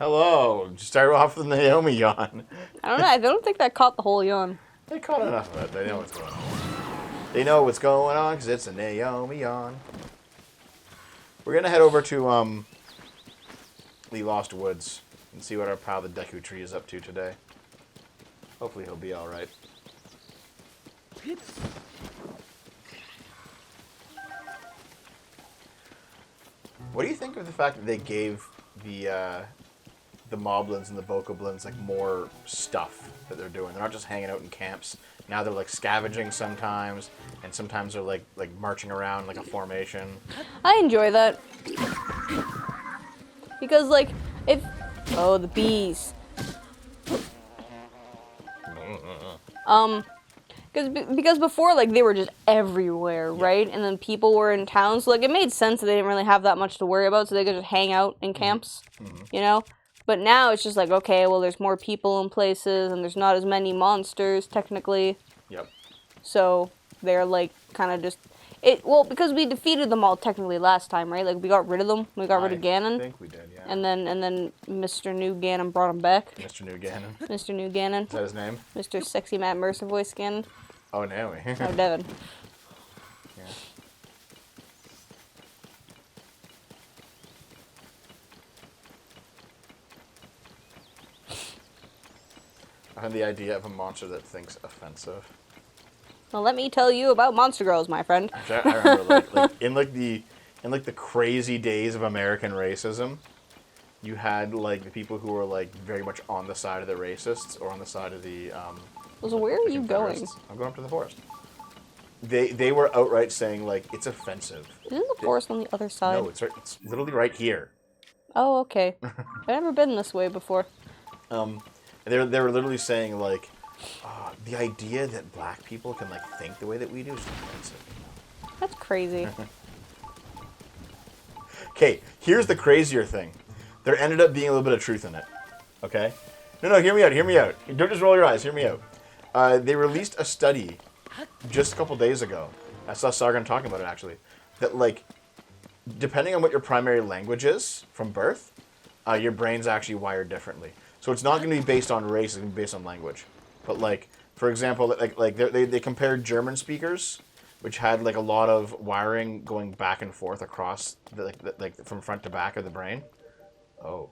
Hello. Just start off with the Naomi yawn. I don't know. I don't think that caught the whole yawn. They caught enough of it. They know what's going on. They know what's going on because it's a Naomi yawn. We're gonna head over to the Lost Woods and see what our pal the Deku Tree is up to today. Hopefully he'll be all right. What do you think of the fact that they gave the Moblins and the Bokoblins like more stuff that they're doing? They're not just hanging out in camps. Now they're like scavenging sometimes, and sometimes they're like marching around like a formation. I enjoy that. Because like oh, the bees. Because before, like, they were just everywhere, right? And then people were in towns, so, like, it made sense that they didn't really have that much to worry about, so they could just hang out in camps, you know? But now it's just like, okay, well, there's more people in places, and there's not as many monsters, technically. Yep. So they're, like, kind of just... Well, because we defeated them all technically last time, right? Like, we got rid of them. We got rid of Ganon. I think we did, yeah. And then Mr. New Ganon brought him back. Mr. New Ganon. Mr. New Ganon. Is that his name? Mr. Sexy Matt Mercer voice Ganon. Oh, Naomi. Oh, Devin. Yeah. I had the idea of a monster that thinks offensive. Well, let me tell you about Monster Girls, my friend. I remember, in the crazy days of American racism, you had like the people who were like very much on the side of the racists or on the side of the. So where are you going? I'm going up to the forest. They were outright saying like it's offensive. Isn't the forest on the other side? No, it's literally right here. Oh, okay. I've never been this way before. They were literally saying like. The idea that black people can like think the way that we do is offensive. That's crazy. Okay, here's the crazier thing. There ended up being a little bit of truth in it. Okay? No, hear me out. Don't just roll your eyes, hear me out. They released a study just a couple days ago. I saw Sargon talking about it actually. That like, depending on what your primary language is from birth, your brain's actually wired differently. So it's not going to be based on race, it's going to be based on language. But like, for example, they compared German speakers, which had like a lot of wiring going back and forth across like from front to back of the brain. Oh,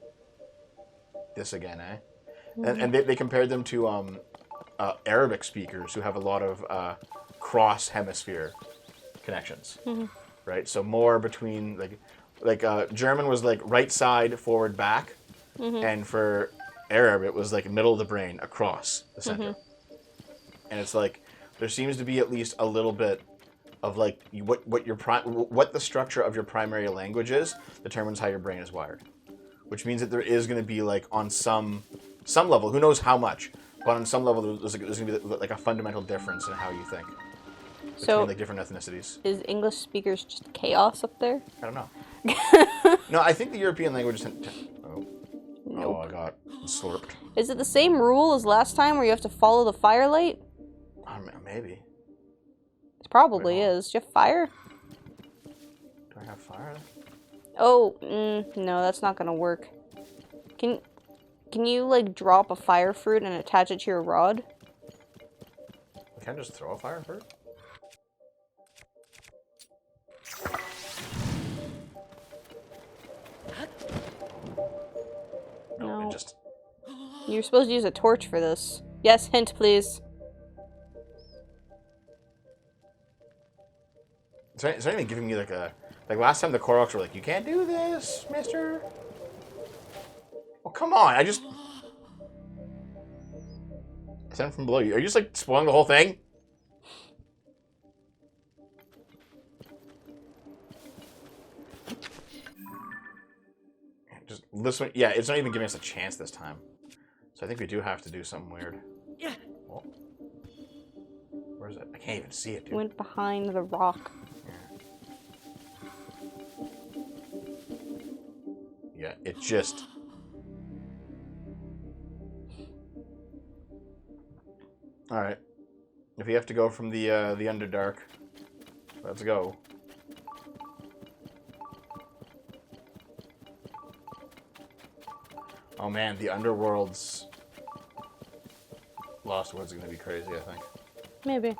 this again, eh? And they compared them to Arabic speakers who have a lot of cross hemisphere connections, right? So more between like German was like right side forward back, and for Arab, it was like middle of the brain across the center. And it's like there seems to be at least a little bit of like what the structure of your primary language is determines how your brain is wired, which means that there is going to be like on some level, who knows how much, but on some level there's going to be like a fundamental difference in how you think between like different ethnicities. Is English speakers just chaos up there? I don't know. No, I think the European languages. Nope. Oh, I got slurped. Is it the same rule as last time where you have to follow the firelight? Maybe. It probably is. Do you have fire? Do I have fire? Oh, no, that's not gonna work. Can you like drop a fire fruit and attach it to your rod? I can't just throw a fire fruit? No. You're supposed to use a torch for this. Yes, hint, please. It's not even giving me like a... Like last time the Koroks were like, you can't do this, mister. Well, come on, I just... Send from below you. Are you just like spoiling the whole thing? Just listen. Yeah, it's not even giving us a chance this time. So I think we do have to do something weird. Yeah. Oh. Where is it? I can't even see it, dude. Went behind the rock. Yeah, it just... Alright. If you have to go from the Underdark, let's go. Oh man, the Underworld's Lost Woods is gonna be crazy, I think. Maybe.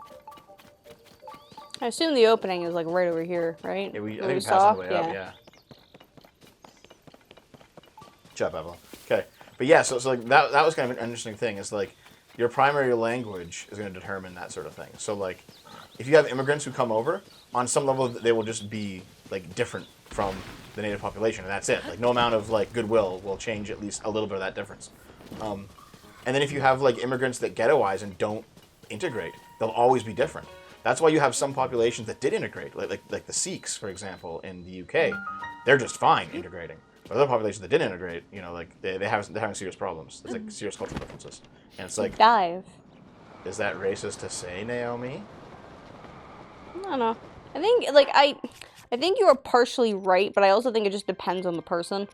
I assume the opening is like right over here, right? Yeah, I Where think we passed saw? on the way up, yeah. Good job, Evelyn. Okay. But yeah, so like that was kind of an interesting thing. Is like your primary language is going to determine that sort of thing. So like if you have immigrants who come over, on some level they will just be like different from the native population, and that's it. Like no amount of like goodwill will change at least a little bit of that difference. And then if you have like immigrants that ghettoize and don't integrate, they'll always be different. That's why you have some populations that did integrate, like the Sikhs, for example, in the UK. They're just fine integrating. But other populations that didn't integrate, you know, like they're having serious problems. There's like serious cultural differences, and it's like, Dive. is that racist to say, Naomi? I don't know. I think like I think you are partially right, but I also think it just depends on the person.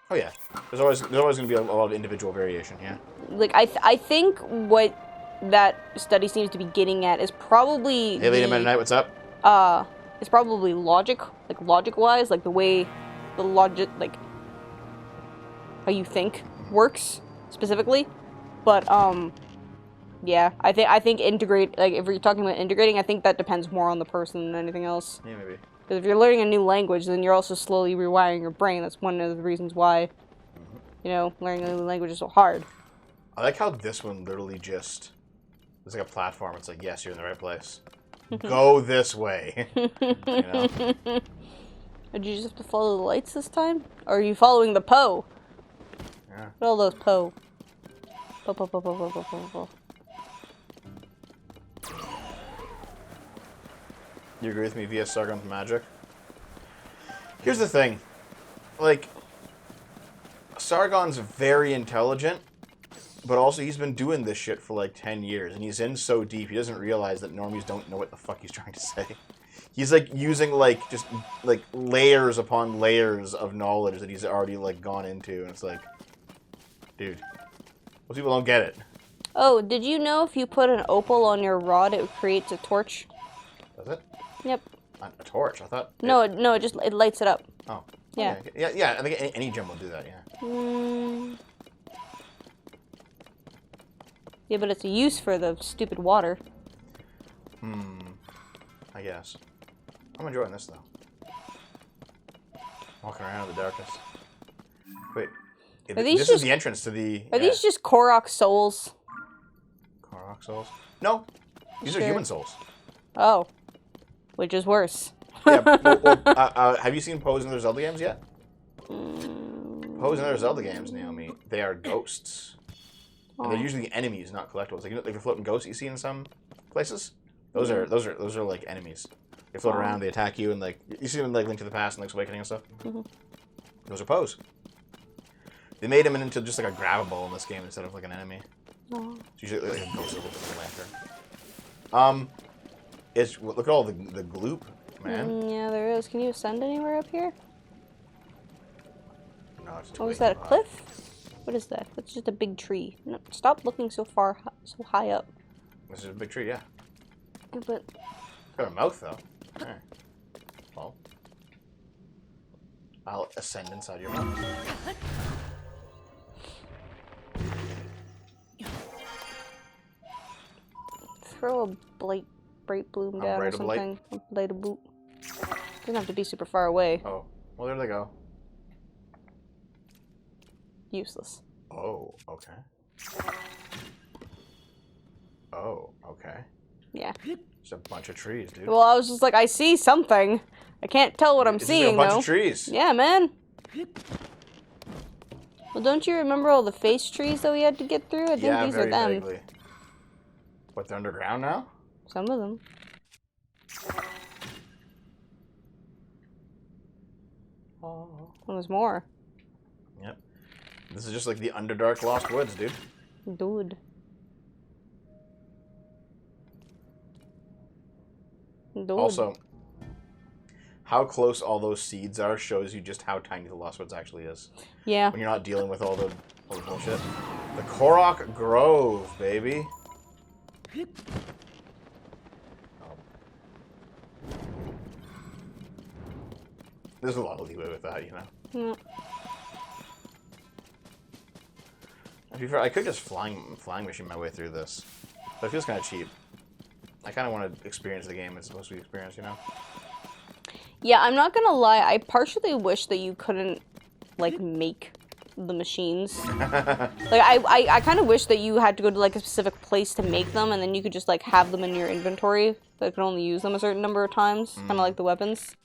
Oh yeah, there's always going to be a lot of individual variation. Yeah. Like I think what that study seems to be getting at is probably Hey, Lady Mennonite, what's up? it's probably logic wise, like the way the logic, like how you think works specifically. But yeah, I think integrate, like if you're talking about integrating, I think that depends more on the person than anything else. Yeah, maybe. Because if you're learning a new language, then you're also slowly rewiring your brain. That's one of the reasons why, you know, learning a new language is so hard. I like how this one literally just, it's like a platform. It's like, yes, you're in the right place. Go this way. You know? Did you just have to follow the lights this time? Or are you following the Poe? Yeah. Look at all those Poe. Poe, Poe, Poe, Poe, Poe, Poe, Poe, Poe. You agree with me via Sargon's magic? Here's the thing. Like, Sargon's very intelligent, but also he's been doing this shit for like 10 years, and he's in so deep he doesn't realize that normies don't know what the fuck he's trying to say. He's like using like just like layers upon layers of knowledge that he's already like gone into, and it's like, dude, most people don't get it. Oh, did you know if you put an opal on your rod, it creates a torch? Does it? Yep. A torch? I thought. No, it lights it up. Oh. Yeah. Okay. Yeah. I think any gem will do that. Yeah. Yeah, but it's a use for the stupid water. I guess. I'm enjoying this though. Walking around in the darkness. Wait. This is the entrance to the. Are these just Korok souls? Korok souls? No. These are human souls. Oh. Which is worse. Yeah. Have you seen Poe's and other Zelda games yet? Poe's and other Zelda games, Naomi, they are ghosts. And they're usually enemies, not collectibles. Like, you know, like the floating ghosts that you see in some places. Those are like enemies. They float around, they attack you, and like you see them in like Link to the Past and Link's Awakening and stuff. Those are Poe's. They made him into just like a grabbable in this game instead of like an enemy. It's usually like a ghost with a lantern. Look at all the gloop, man. Yeah, there is. Can you ascend anywhere up here? No, it's too Oh, is late. that a cliff? What is that? That's just a big tree. No, stop looking so high up. This is a big tree, yeah. Yeah, but It's got a mouth though. Alright. Well, I'll ascend inside your mouth. throw a bright bloom down or something. A blade of boot. Doesn't have to be super far away. Oh, well there they go. Useless. Oh, okay. Oh, okay. Yeah. It's a bunch of trees, dude. Well, I was just like, I see something. I can't tell what I'm seeing, though. It's a bunch though. of trees. Yeah, man. Well, don't you remember all the face trees that we had to get through? I think these are them. Vaguely. What, they're underground now? Some of them. Oh. Well, there's more. Yep. This is just like the Underdark Lost Woods, dude. Dude. Also, how close all those seeds are shows you just how tiny the Lost Woods actually is. Yeah. When you're not dealing with all the bullshit. The Korok Grove, baby. There's a lot of leeway with that, you know. Yeah. To be fair, I could just flying machine my way through this, but it feels kind of cheap. I kind of want to experience the game it's supposed to be experienced, you know? Yeah, I'm not gonna lie. I partially wish that you couldn't, like, make the machines. Like, I kind of wish that you had to go to, like, a specific place to make them, and then you could just, like, have them in your inventory. So you could only use them a certain number of times. Kind of like the weapons.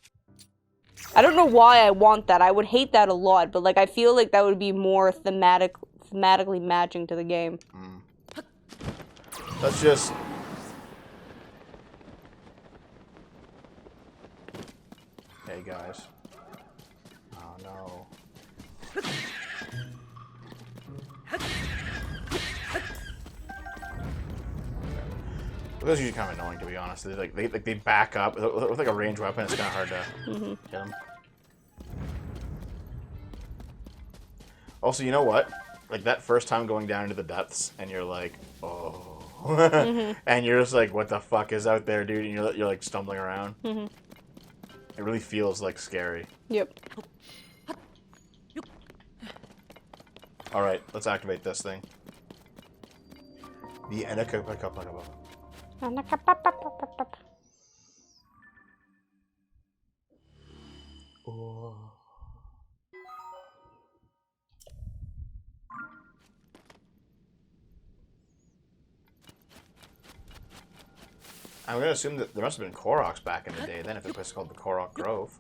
I don't know why I want that. I would hate that a lot, but, like, I feel like that would be more thematically matching to the game. Let's just... Hey, guys. Oh, no. Those are usually kind of annoying, to be honest. They back up. With like a ranged weapon, it's kind of hard to get them. Also, you know what? Like, that first time going down into the depths, and you're like, oh. And you're just like, what the fuck is out there, dude? And you're like, stumbling around. It really feels, like, scary. Yep. Alright, let's activate this thing. The Enakapakapakapa. Oh. I'm gonna assume that there must have been Koroks back in the day then, if the place is called the Korok Grove.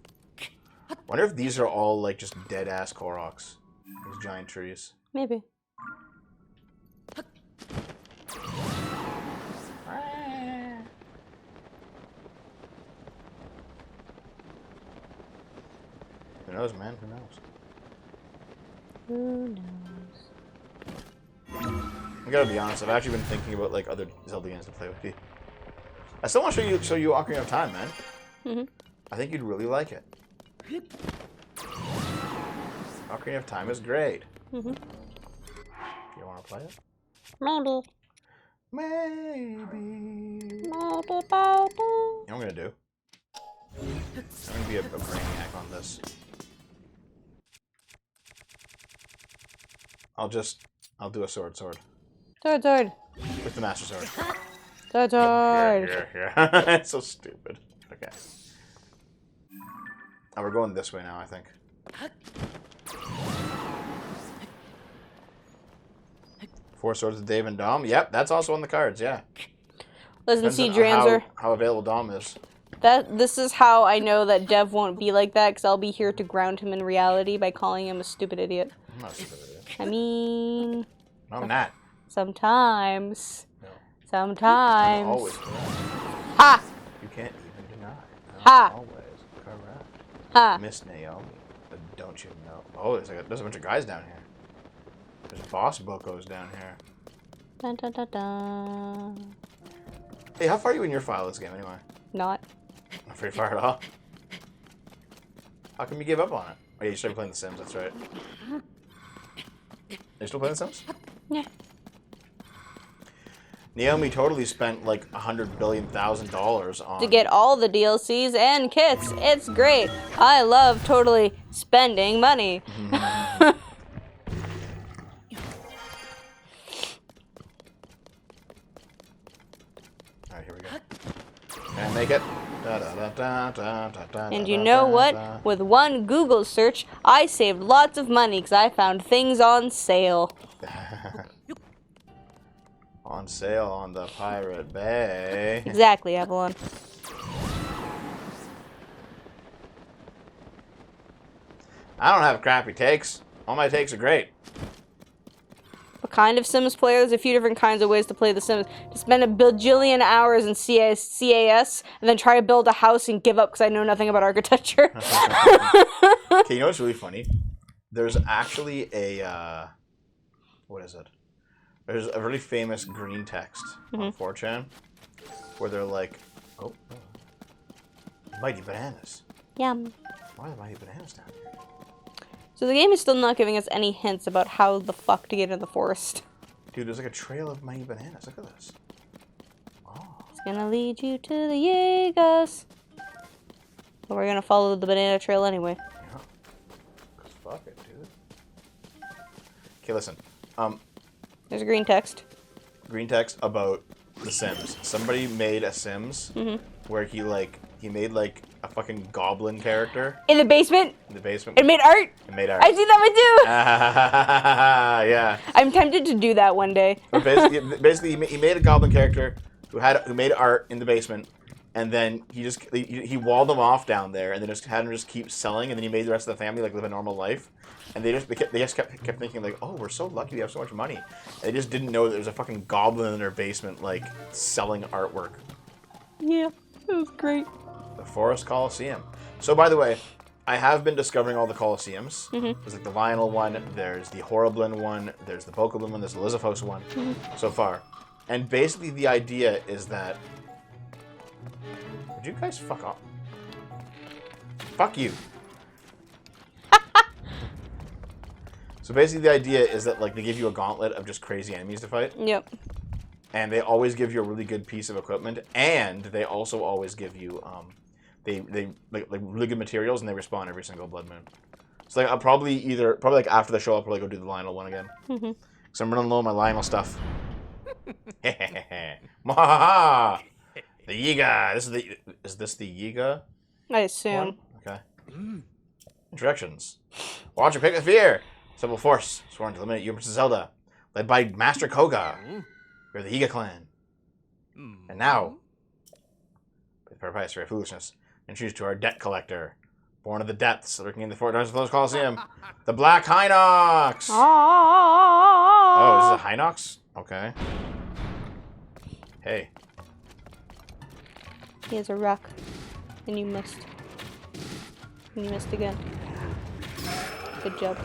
Wonder if these are all, like, just dead-ass Koroks. These giant trees. Maybe. Who knows, man? Who knows? Who knows? I gotta be honest, I've actually been thinking about, like, other Zelda games to play with you. I still want to show you Ocarina of Time, man. I think you'd really like it. Ocarina of Time is great. You want to play it? Maybe. Maybe. You know what I'm gonna do? I'm gonna be a brainiac on this. I'll do a sword. Sword. With the Master Sword. Sword. Here. It's so stupid. Okay. Oh, we're going this way now, I think. Four Swords of Dave and Dom. Yep, that's also on the cards, yeah. Listen, Depends see, on Dranzer. how available Dom is. This is how I know that Dev won't be like that, because I'll be here to ground him in reality by calling him a stupid idiot. I'm not a stupid idiot. I mean... No, I'm not. Sometimes. No. Sometimes. I'm always correct. Ha! You can't even deny. I'm Ha! always correct. Ha! Miss Naomi. But don't you know? Oh, there's a bunch of guys down here. There's Boss Bocos down here. Dun, dun, dun, dun. Hey, how far are you in your file this game anyway? Not. Not very far at all. How come you gave up on it? Oh yeah, you started playing The Sims, that's right. Are you still playing The Sims? Yeah. Naomi totally spent like $100 billion on... To get all the DLCs and kits. It's great. I love totally spending money. Alright, here we go. Can I make it? And you know what? With one Google search, I saved lots of money because I found things on sale. On sale on the Pirate Bay. Exactly, Evelyn. I don't have crappy takes. All my takes are great. What kind of Sims player? There's a few different kinds of ways to play The Sims. To spend a bajillion hours in CAS and then try to build a house and give up because I know nothing about architecture. Okay, you know what's really funny? There's actually a... what is it? There's a really famous green text on 4chan where they're like, oh, mighty bananas. Yum. Why are the mighty bananas down here? So the game is still not giving us any hints about how the fuck to get into the forest. Dude, there's like a trail of mighty bananas. Look at this. Oh. It's gonna lead you to the Jaegers. But we're gonna follow the banana trail anyway. Yeah. 'Cause fuck it, dude. Okay, listen. There's a green text. Green text about The Sims. Somebody made a Sims where he made like a fucking goblin character In the basement. in the basement. It made art. It made art. I see that one too. Yeah. I'm tempted to do that one day. But basically, he made a goblin character who made art in the basement, and then he walled them off down there, and then just had him just keep selling, and then he made the rest of the family like live a normal life, and they just kept thinking like, oh, we're so lucky we have so much money. And they just didn't know that there was a fucking goblin in their basement like selling artwork. Yeah, that was great. The Forest Coliseum. So by the way, I have been discovering all the Colosseums. There's like the Lionel one, there's the Horriblin one, there's the Bokoblin one, there's the Lizafos one so far. And basically the idea is that... Would you guys fuck off? Fuck you. So basically the idea is that like they give you a gauntlet of just crazy enemies to fight. Yep. And they always give you a really good piece of equipment, and they also always give you they like really good materials, and they respawn every single blood moon. So like I'll probably like after the show I'll probably go do the Lionel one again. So I'm running low on my Lionel stuff. Mahaha! The Yiga. Is this the Yiga? I assume. One? Okay. Introductions. Watch your pick with fear. Simple force sworn to eliminate you, Princess Zelda, led by Master Koga. We're the Yiga clan. And now, with purpose for foolishness, introduced to our debt collector, born of the depths, lurking in the Fort Dungeons of Coliseum, the Black Hinox. Oh, is this a Hinox? Okay. Hey. He has a rock, and you missed. And you missed again. Good job.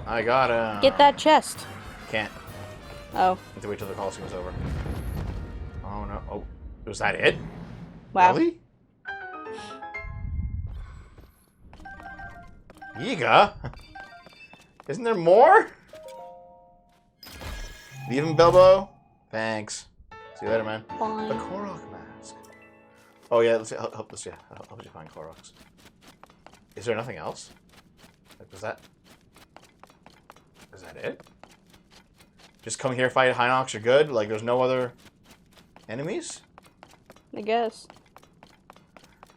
I got him. Get that chest. Can't. Oh. Have to wait till the Coliseum's over. Oh no. Oh, was that it? Wow. Really? Yiga? Isn't there more? Leave him, Bilbo. Thanks. See you later, man. Fine. The Korok mask. Oh yeah, let's see. Help this. Yeah, help you find Koroks. Is there nothing else? Like, is that it? Just come here, fight Hinox. You're good. Like, there's no other enemies. I guess.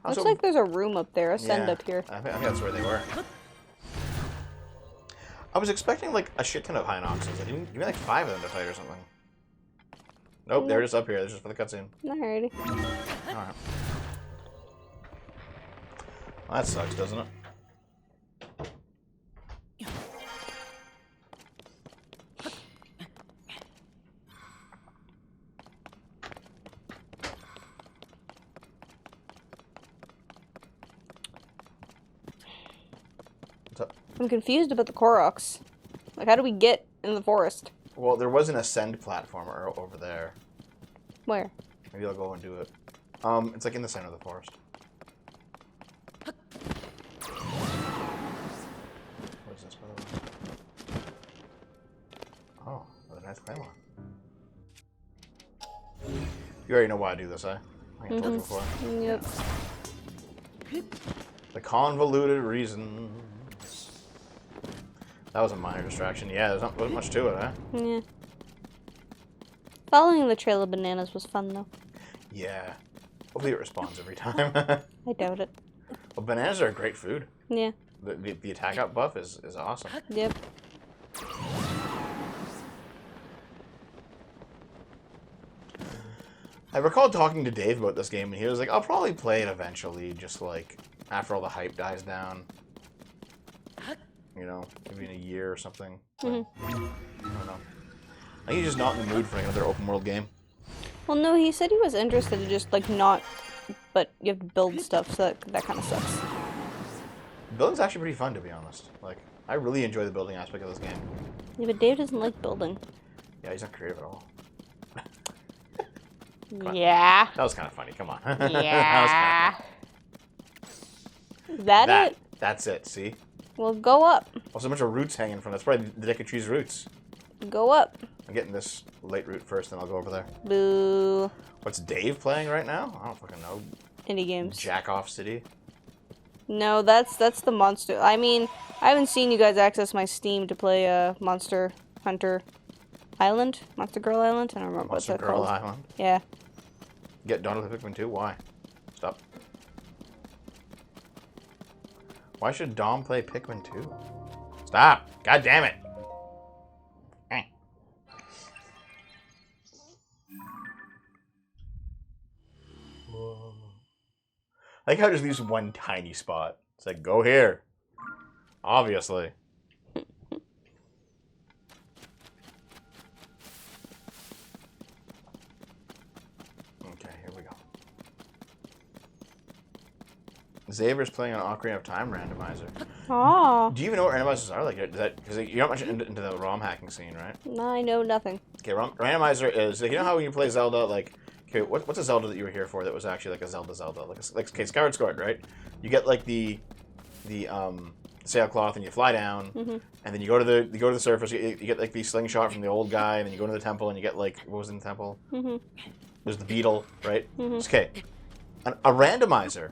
Also, Looks like there's a room up there. Ascend yeah, up here. I think that's where they were. I was expecting like a shit ton of Hinoxes. I didn't give me like 5 of them to fight or something. Nope, they're just up here. They're just for the cutscene. Alrighty. Alright. Well, that sucks, doesn't it? What's up? I'm confused about the Koroks. Like, how do we get in the forest? Well, there was an ascend platformer over there. Where? Maybe I'll go and do it. It's like in the center of the forest. What is this, by the way? Oh, another nice claymore. You already know why I do this, eh? I told you before. Yep. The convoluted reasons. That was a minor distraction. Yeah, there's not much to it, eh? Yeah. Following the trail of bananas was fun, though. Yeah. Hopefully it responds every time. I doubt it. Well, bananas are a great food. Yeah. The attack up buff is awesome. Yep. I recall talking to Dave about this game, and he was like, I'll probably play it eventually, just like after all the hype dies down. You know, maybe in a year or something. I don't know. I think he's just not in the mood for another open world game. Well, no, he said he was interested in just, like, not... But you have to build stuff, so that kind of sucks. Building's actually pretty fun, to be honest. Like, I really enjoy the building aspect of this game. Yeah, but Dave doesn't like building. Yeah, he's not creative at all. Yeah. That was kind of funny. Come on. Yeah. That was Is that it? That's it. See? Well, go up. Also, a bunch of roots hanging from. That's probably the deck of trees roots. Go up. I'm getting this late root first, then I'll go over there. Boo. What's Dave playing right now? I don't fucking know. Indie games. Jack Off City? No, that's the Monster. I mean, I haven't seen you guys access my Steam to play Monster Hunter Island? Monster Girl Island? I don't remember what's that called. Monster Girl Island? Yeah. Get Dawn of the Pikmin 2? Why? Stop. Why should Dom play Pikmin 2? Stop! God damn it! Eh. Whoa. I like how it just leaves one tiny spot. It's like, go here. Obviously. Okay, here we go. Xavier's playing an Ocarina of Time randomizer. Oh. Do you even know what randomizers are? Like, because you're not much into the ROM hacking scene, right? No, I know nothing. Okay, randomizer is, like, you know how when you play Zelda, like, okay, what's a Zelda that you were here for that was actually like a Zelda, like okay, Skyward Sword, right? You get like the sailcloth and you fly down, and then you go to the surface. You get like the slingshot from the old guy, and then you go to the temple and you get like what was in the temple? There's the beetle, right? Okay, a randomizer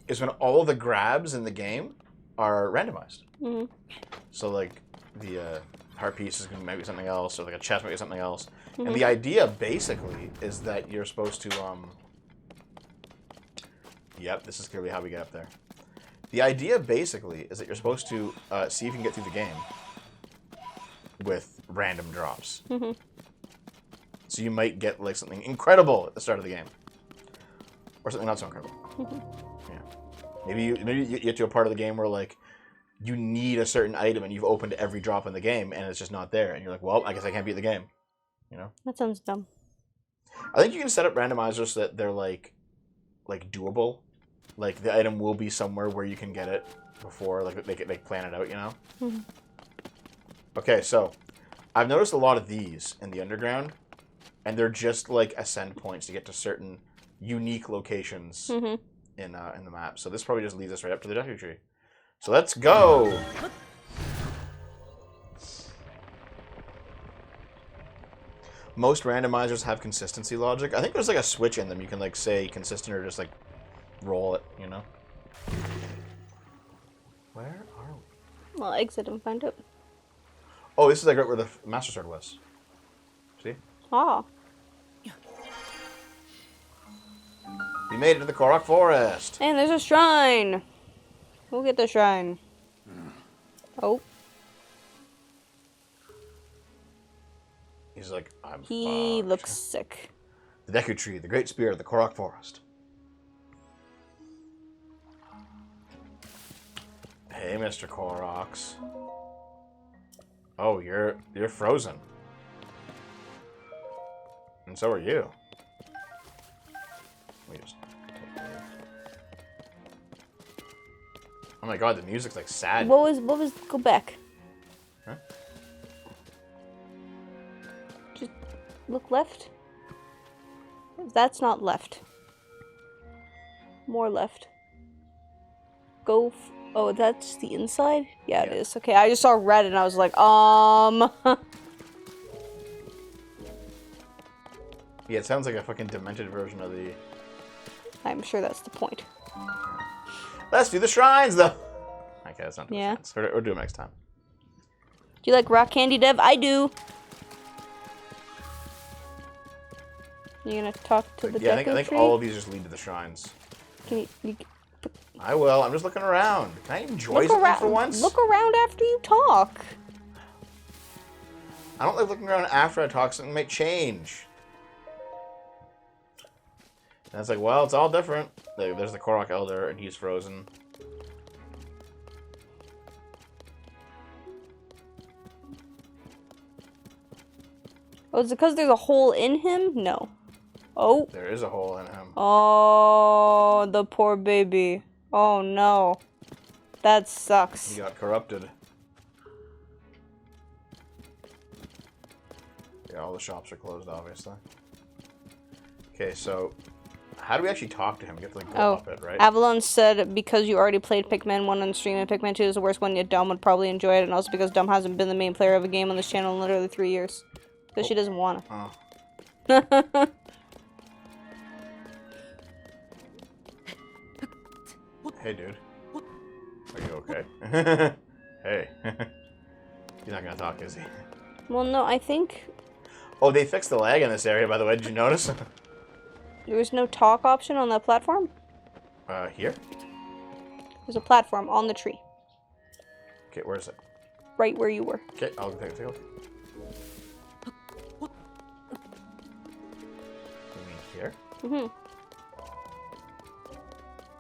is when all the grabs in the game are randomized. So like the heart piece is maybe something else, or like a chest might be something else. And the idea basically is that you're supposed to yep, this is clearly how we get up there. The idea basically is that you're supposed to see if you can get through the game with random drops. So you might get like something incredible at the start of the game, or something not so incredible. Yeah, maybe you get to a part of the game where like you need a certain item and you've opened every drop in the game and it's just not there, and you're like, well, I guess I can't beat the game. You know? That sounds dumb. I think you can set up randomizers so that they're like doable. Like the item will be somewhere where you can get it before, like they plan it out, you know? Okay, so I've noticed a lot of these in the underground, and they're just like ascent points to get to certain unique locations in the map. So this probably just leads us right up to the Deku Tree. So let's go. Most randomizers have consistency logic. I think there's like a switch in them. You can like say consistent or just like roll it, you know? Where are we? Well, exit and find out. Oh, this is like right where the Master Sword was. See? Oh. We made it to the Korok Forest. And there's a shrine. We'll get the shrine. Oh. He's like, I'm He fucked. looks sick. The Deku Tree, the great spear of the Korok Forest. Hey, Mr. Koroks. Oh, you're frozen. And so are you. Let me just take these. Oh my god, the music's like sad. What was go back. Huh? Just look left. That's not left. More left. Go oh, that's the inside? Yeah, it is. Okay, I just saw red and I was like, Yeah, it sounds like a fucking demented version of the... I'm sure that's the point. Let's do the shrines, though! Okay, that's not the Yeah. shrines. We'll do them next time. Do you like rock candy, Dev? I do. You gonna talk to the Yeah, I Deku think Tree? all of these just lead to the shrines. Can you I will. I'm just looking around. Can I enjoy look something around, for once? Look around after you talk. I don't like looking around after I talk. Something might change. And it's like, well, it's all different. There's the Korok Elder, and he's frozen. Oh, is it because there's a hole in him? No. Oh. There is a hole in him. Oh, the poor baby. Oh, no. That sucks. He got corrupted. Yeah, all the shops are closed, obviously. Okay, so how do we actually talk to him? We have to like go up it, right? Avalon said because you already played Pikmin 1 on stream and Pikmin 2 is the worst one, yet Dom would probably enjoy it, and also because Dom hasn't been the main player of a game on this channel in literally 3 years. Because she doesn't want to. Hey, dude. Are you okay? Hey. He's not gonna talk, is he? Well, no, I think Oh, they fixed the lag in this area, by the way. Did you notice? there was no talk option on that platform. Here? There's a platform on the tree, Okay, where is it? right where you were. Okay, I'll take a look. You mean here? Mm-hmm.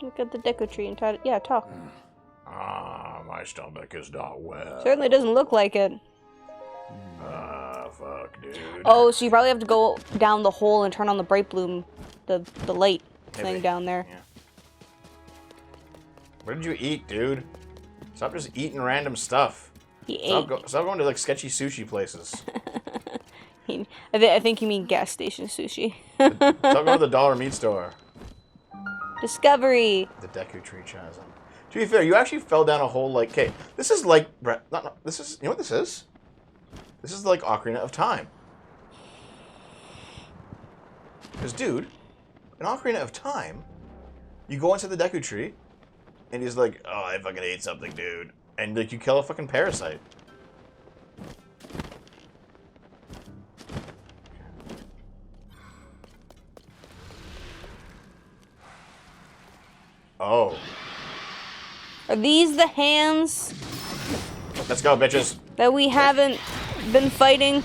Look at the deco tree and talk. Ah, my stomach is not well. Certainly doesn't look like it. Ah, fuck, dude. Oh, so you probably have to go down the hole and turn on the bright bloom, the light thing down there. Yeah. What did you eat, dude? Stop just eating random stuff. He Stop, ate. stop going to like sketchy sushi places. I think you mean gas station sushi. Stop going to the dollar meat store. Discovery. The Deku Tree Chasm. To be fair, you actually fell down a hole like... Okay, this is like... this is... You know what this is? This is like Ocarina of Time. Because, dude, in Ocarina of Time, you go into the Deku Tree, and he's like, oh, I fucking ate something, dude. And, like, you kill a fucking parasite. Oh. Are these the hands Let's go, bitches. that we haven't been fighting?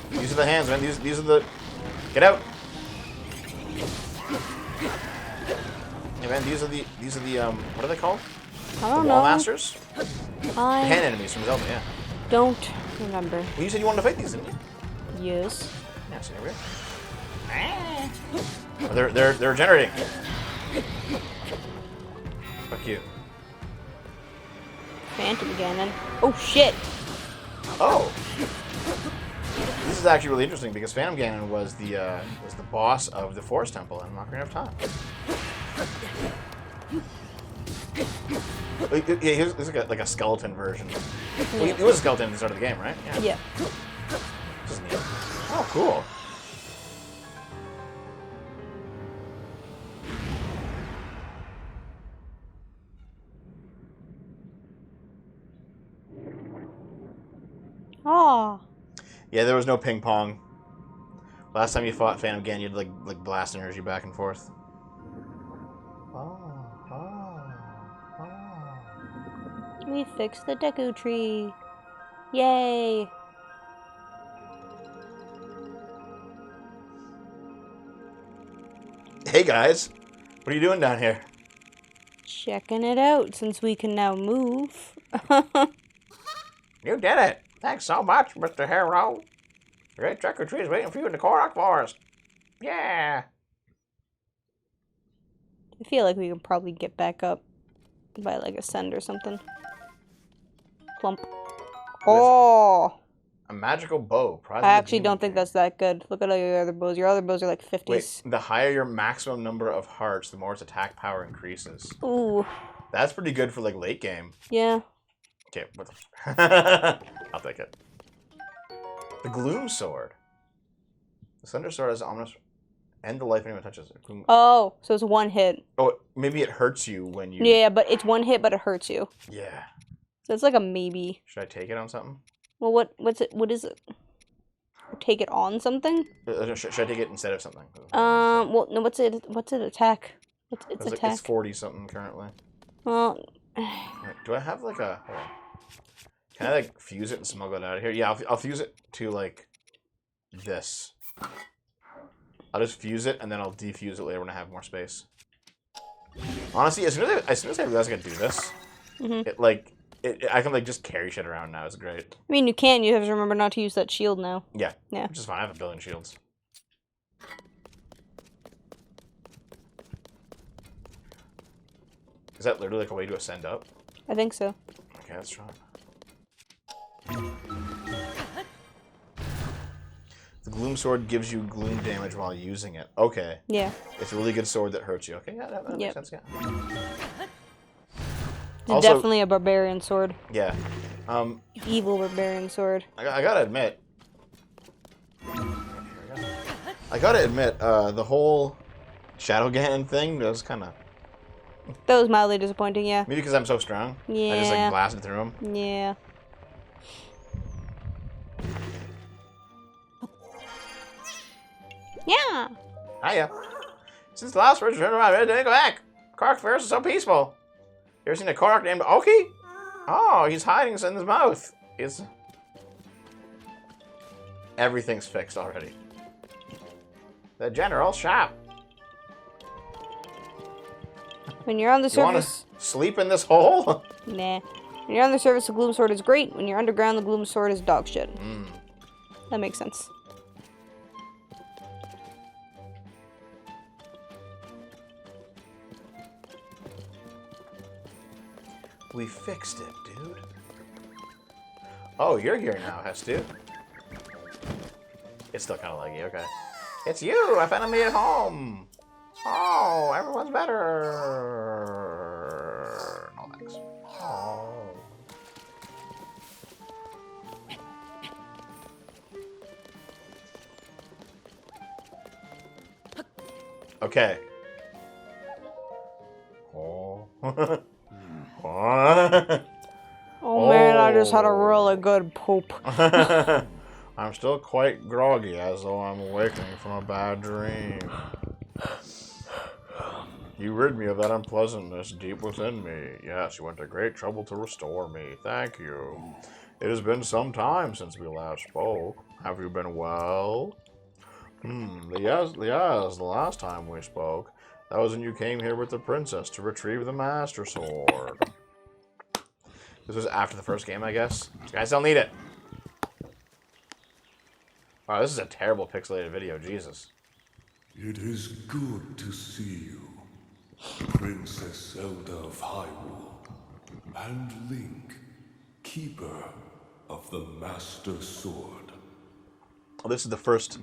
These are the hands, man. These are the... Get out. Hey, man, these are the what are they called? I don't The Wall know. Masters? The hand enemies from Zelda, yeah. Don't remember. Well, you said you wanted to fight these, didn't you? Yes. Yeah, so here we are. Oh, they're regenerating. Fuck you. Phantom Ganon. Oh shit! Oh. This is actually really interesting because Phantom Ganon was the boss of the Forest Temple in Ocarina of Time. Yeah, he was like a skeleton version. Well, he was a skeleton at the start of the game, right? Yeah. This is neat. Oh, cool. Ah. Yeah, there was no ping pong. Last time you fought Phantom Ganon, you'd like blast energy back and forth. We fixed the Deku Tree. Yay! Hey guys, what are you doing down here? Checking it out since we can now move. You did it! Thanks so much, Mr. Hero. The great Deku Tree is waiting for you in the Korok Forest. Yeah. I feel like we can probably get back up by like ascend or something. Plump. Oh! A magical bow. I actually don't think that's that good. Look at all your other bows. Your other bows are like 50s. Wait, the higher your maximum number of hearts, the more its attack power increases. Ooh. That's pretty good for like late game. Yeah. Okay, what the I'll take it. The Gloom Sword. The Thunder Sword has ominous... End the life anyone touches it. Gloom... Oh, so it's one hit. Oh, maybe it hurts you when you... Yeah, but it's one hit, but it hurts you. Yeah. So it's like a maybe. Should I take it on something? Well, what's it? What is it? Take it on something? Should I take it instead of something? Well, no. What's it? What's it attack? What's its It's attack? It's 40 something currently. Well, Do I have like a? Hold on. Can I like fuse it and smuggle it out of here? Yeah, I'll fuse it to like this. I'll just fuse it and then I'll defuse it later when I have more space. Honestly, as soon as I realize I can do this, I can like just carry shit around now. It's great. I mean, you can. You have to remember not to use that shield now. Yeah. Yeah. Which is fine. I have a billion shields. Is that literally like a way to ascend up? I think so. Okay, let's try it. The Gloom Sword gives you gloom damage while using it. Okay. Yeah. It's a really good sword that hurts you. Okay, yeah, that makes sense, yeah. It's Also, definitely a barbarian sword. Yeah. Evil barbarian sword. I gotta admit... the whole Shadow Ganon thing was kind of... That was mildly disappointing, yeah. Maybe because I'm so strong. Yeah. I just like blasted through them. Yeah. Yeah. Hiya. Since the last version, I didn't go back. Cork Ferris is so peaceful. You ever seen a Cork named Oki? Oh, he's hiding in his mouth. Everything's fixed already. The general shop. When you're on the You want surface... to sleep in this hole? Nah. When you're on the surface, the Gloom Sword is great. When you're underground, the Gloom Sword is dog shit. That makes sense. We fixed it, dude. Oh, you're here now, Hestu. It's still kind of laggy, okay. It's you! I found me at home! Oh, everyone's better! No thanks. Oh. Okay. Oh. Oh man, I just had a really good poop. I'm still quite groggy, as though I'm awakening from a bad dream. You rid me of that unpleasantness deep within me. Yes, you went to great trouble to restore me. Thank you. It has been some time since we last spoke. Have you been well? Yes, the last time we spoke, that was when you came here with the princess to retrieve the Master Sword. This was after the first game, I guess. You guys don't need it. Wow, this is a terrible pixelated video, Jesus. It is good to see you, Princess Zelda of Hyrule, and Link, Keeper of the Master Sword. Oh, this is the first.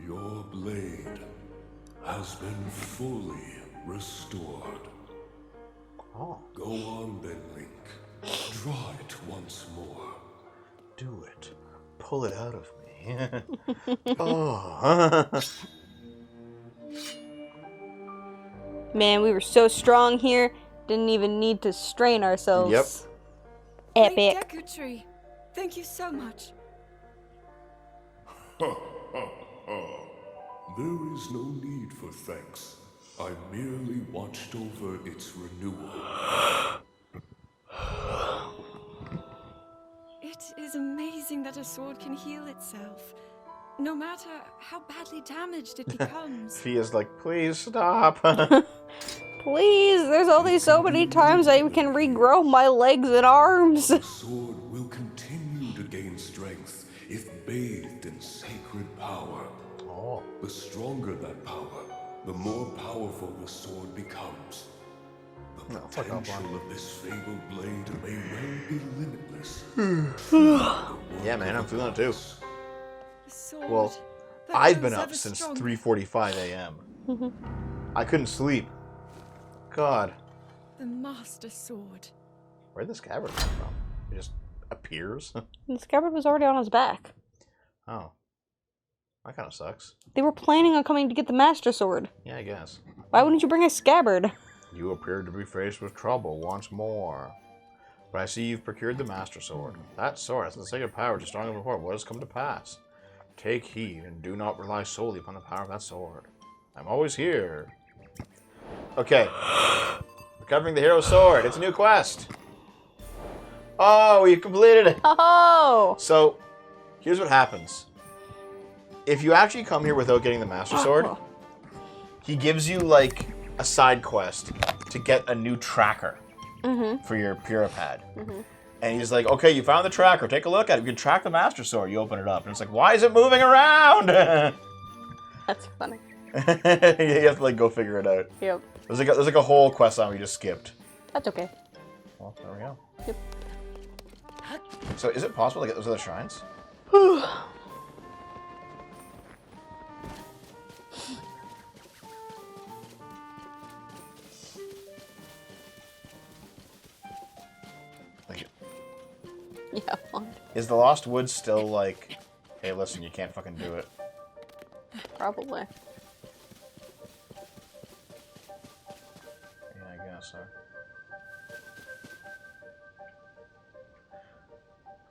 Your blade has been fully restored. Oh. Go on then, Link. Draw it once more. Do it. Pull it out of me. Oh. Man, we were so strong here. Didn't even need to strain ourselves. Yep. Epic. Deku Tree, thank you so much. There is no need for thanks. I merely watched over its renewal. It is amazing that a sword can heal itself, no matter how badly damaged it becomes. Fia's like, please stop. Please, there's only so many times I can regrow my legs and arms. The sword will continue to gain strength if bathed in sacred power. Oh. The stronger that power, the more powerful the sword becomes. The fuck off, potential of this fabled blade may well be limitless. Yeah, man, I'm feeling it too. The sword Well, that I've been grows up ever since stronger. 3:45 a.m. I couldn't sleep. God. The Master Sword. Where'd the scabbard come from? It just appears? The scabbard was already on his back. Oh. That kind of sucks. They were planning on coming to get the Master Sword. Yeah, I guess. Why wouldn't you bring a scabbard? You appeared to be faced with trouble once more. But I see you've procured the Master Sword. That sword has the sacred power just stronger than before. What has come to pass? Take heed and do not rely solely upon the power of that sword. I'm always here. Okay. Recovering the hero's sword. It's a new quest. Oh, we completed it. Oh! So, here's what happens. If you actually come here without getting the Master Sword, he gives you, like, a side quest to get a new tracker for your Puripad. And he's like, okay, you found the tracker. Take a look at it. You can track the Master Sword. You open it up. And it's like, why is it moving around? That's funny. You have to, like, go figure it out. Yep. There's like a whole quest line we just skipped. That's okay. Well, there we go. Yep. So is it possible to get those other shrines? Thank you. Yeah, well, Is the Lost Woods still like, hey, listen, you can't fucking do it? probably. Yeah, I guess. so.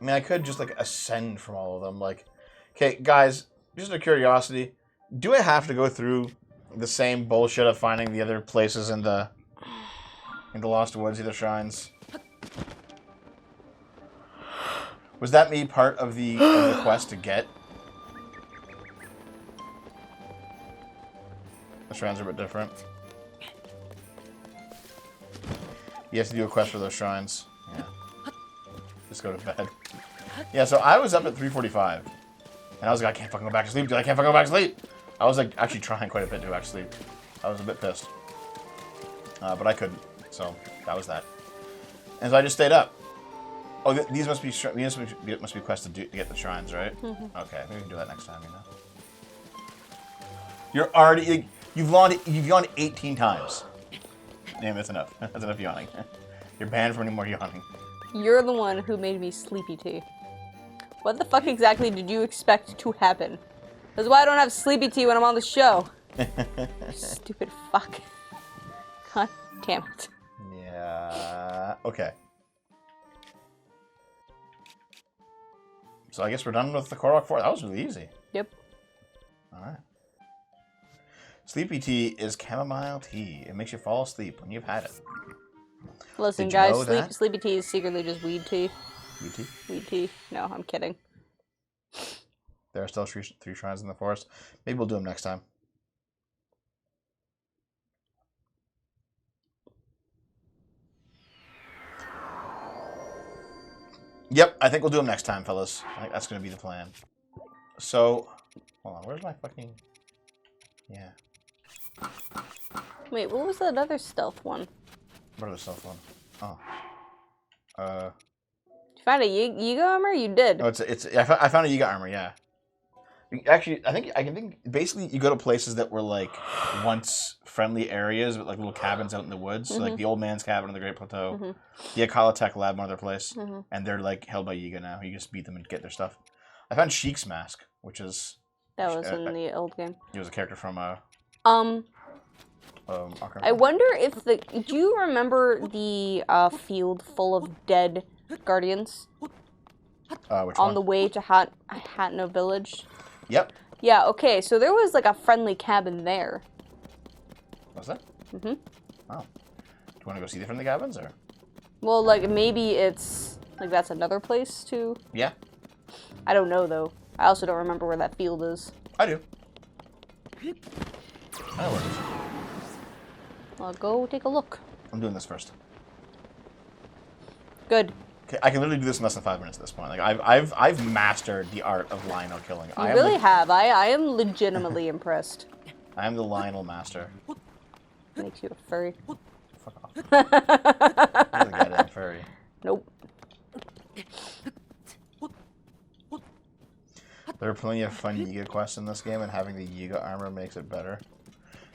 I mean, I could just, like, ascend from all of them. Like, okay, guys, just out of curiosity, do I have to go through the same bullshit of finding the other places in the Lost Woods, the other shrines? Was that me part of the quest to get? The shrines are a bit different. You have to do a quest for those shrines. Yeah. Just go to bed. Yeah, so I was up at 3:45. And I was like, I can't fucking go back to sleep, dude. I can't fucking go back to sleep. I was like actually trying quite a bit to go back to sleep. I was a bit pissed. But I couldn't. So that was that. And so I just stayed up. Oh, these must be quests to get the shrines, right? Mm-hmm. Okay, maybe we can do that next time, you know. You're already you've yawned 18 times. Damn, that's enough. That's enough yawning. You're banned from any more yawning. You're the one who made me sleepy tea. What the fuck exactly did you expect to happen? That's why I don't have sleepy tea when I'm on the show. Stupid fuck. God damn it. Yeah. Okay. So I guess we're done with the Korok 4. That was really easy. Yep. Alright. Sleepy tea is chamomile tea. It makes you fall asleep when you've had it. Listen, Did you guys, know that? sleepy tea is secretly just weed tea. Weed tea? Weed tea. No, I'm kidding. There are still three shrines in the forest. Maybe we'll do them next time. Yep, I think we'll do them next time, fellas. I think that's going to be the plan. So, hold on, where's my fucking... Yeah. Wait, what was that other stealth one? What other stealth one? Oh. Did you find a Yiga armor? You did. No, I found a Yiga armor, yeah. Actually, I can think basically you go to places that were like once friendly areas, but like little cabins out in the woods. So like the old man's cabin on the Great Plateau, the Akala Tech Lab, one other place, and they're like held by Yiga now. You just beat them and get their stuff. I found Sheik's mask, which is that was in the old game. He was a character from I wonder if do you remember the field full of dead guardians? Which on one? the way to Hatno Village. Yep. Yeah, okay, so there was like a friendly cabin there. Was that? Mm-hmm. Oh. Do you want to go see the friendly cabins, or? Well, like, maybe it's, like, that's another place, too? Yeah. I don't know, though. I also don't remember where that field is. I do. I know where it is. Well, go take a look. I'm doing this first. Good. Okay, I can literally do this in less than 5 minutes at this point. Like I've mastered the art of Lionel killing. You really have. I am legitimately impressed. I am the Lionel master. Makes you a furry. Fuck off. I'm the goddamn furry. Nope. There are plenty of fun Yiga quests in this game, and having the Yiga armor makes it better.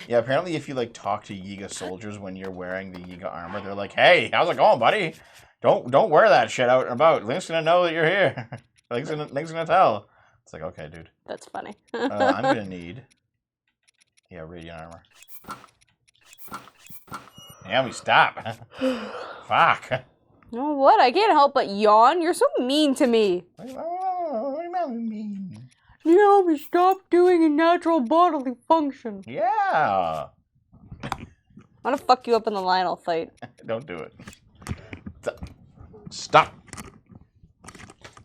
Yeah, apparently if you like talk to Yiga soldiers when you're wearing the Yiga armor, they're like, "Hey, how's it going, buddy? Don't wear that shit out and about. Link's gonna know that you're here. Link's gonna tell." It's like, okay, dude. That's funny. I'm gonna need radiant armor. Yeah, we stop. Fuck. You know what? I can't help but yawn. You're so mean to me. What do you mean? You help me stop doing a natural bodily function. Yeah. I'm gonna fuck you up in the Lionel fight. Don't do it. Stop.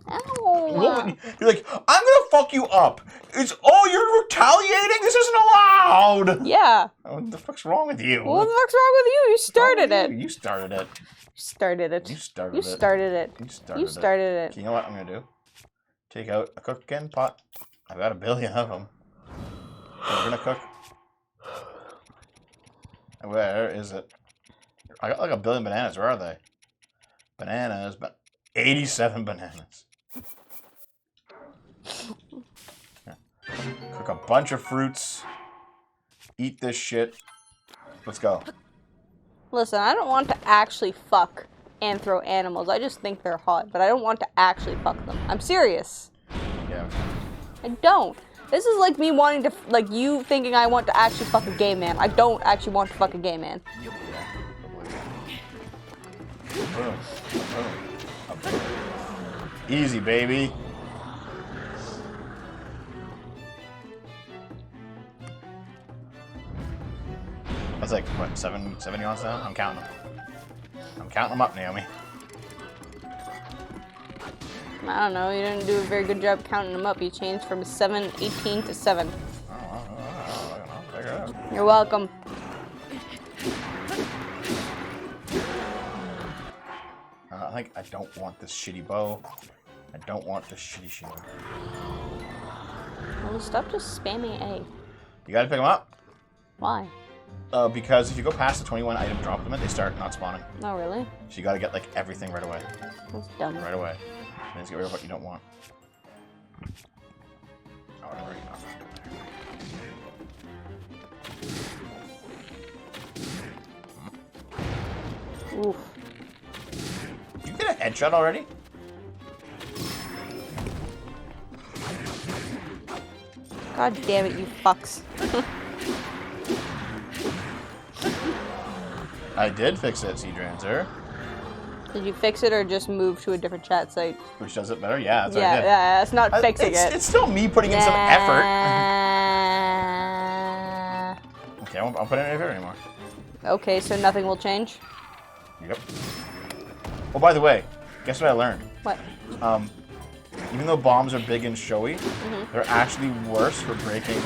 Ow. You're like, I'm gonna fuck you up. You're retaliating? This isn't allowed. Yeah. What the fuck's wrong with you? What the fuck's wrong with you? You started it. You started it. You started it. You started You it. started it. You started You started it. You know what I'm gonna do? Take out a cooking pot. I've got 1 billion of them. We're gonna cook. Where is it? I got like 1 billion bananas. Where are they? Bananas, but 87 bananas. Here. Cook a bunch of fruits. Eat this shit. Let's go. Listen, I don't want to actually fuck anthro animals. I just think they're hot, but I don't want to actually fuck them. I'm serious. Yeah. I don't. This is like me wanting to, like you thinking I want to actually fuck a gay man. I don't actually want to fuck a gay man. Boom. Boom. Easy, baby. That's like, what, seven yawns now? I'm counting them. I'm counting them up, Naomi. I don't know. You didn't do a very good job counting them up. You changed from 7:18 to 7. Figure it out. You're welcome. I don't want this shitty bow. I don't want this shitty shield. Well, stop just spamming A. You gotta pick them up. Why? Because if you go past the 21 item drop limit, they start not spawning. Oh, really? So you gotta get like everything right away. That's dumb. Right away. And just get rid of what you don't want. Oh, I've already got that. Oof. Did you get a headshot already? God damn it, you fucks. I did fix it, Seadrancer. Did you fix it or just move to a different chat site? Which does it better? Yeah, that's what I Yeah, did. yeah, it's not fixing it. It's still me putting in some effort. Nah. Okay, I'll put in any effort anymore. Okay, so nothing will change? Yep. Oh, by the way, guess what I learned? What? Even though bombs are big and showy, they're actually worse for breaking.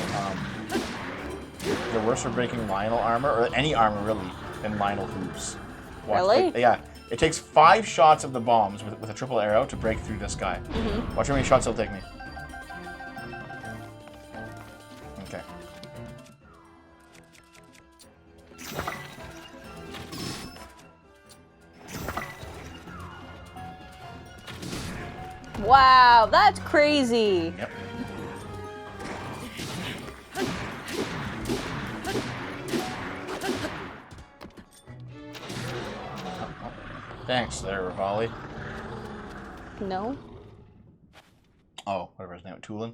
They're worse for breaking Lionel armor or any armor really than Lionel hoops. Watch, Really? Yeah. It takes 5 shots of the bombs with a triple arrow to break through this guy. Watch how many shots it'll take me. Okay. Wow, that's crazy. Yep. Thanks there, Rivali. No? Oh, whatever his name, Tulin.